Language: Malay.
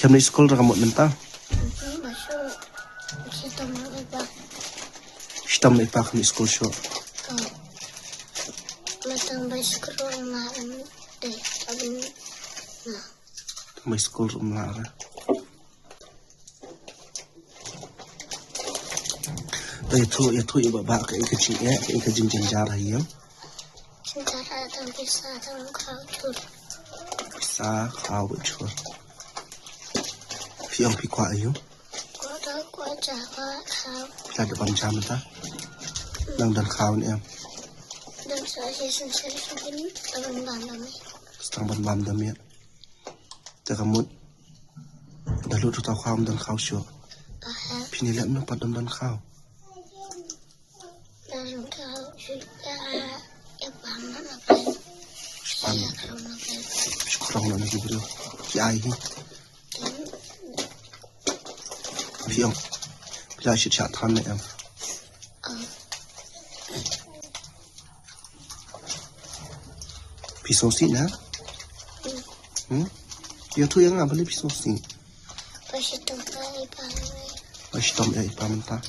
Kem ni sekolah kamu mentah. Masuk sistem ibadah. Hitam ni pak ni sekolah show. Matang sekolah malam deh. Abin nah. Tambah sekolah rumah. Ya tu ibu bapa ke kecil ya, ke kecil jenjar ya. Jenjar dan bisa dan kau cur. Bisa kau cur. Fiang pi kuat ya. Kau dah kuat jaga kau. Kita ada pancam ta. Nang dan kau ni em. Dan saya sendiri begini tahun bandami. Setang ban dami. Te kamu dalu tu tahu kau dan kau show. Pinilah nak padam dan kau. Dan kau juga mana apa? Saya kerana apa? Sekarang nak lagi bro. Kiai ni. Fiang. Bila chat tan ni em. Pisau si na? Ya tu yang apa le pisau si? Pasti tempat ibadah. Pasti tempat ibadah mentah.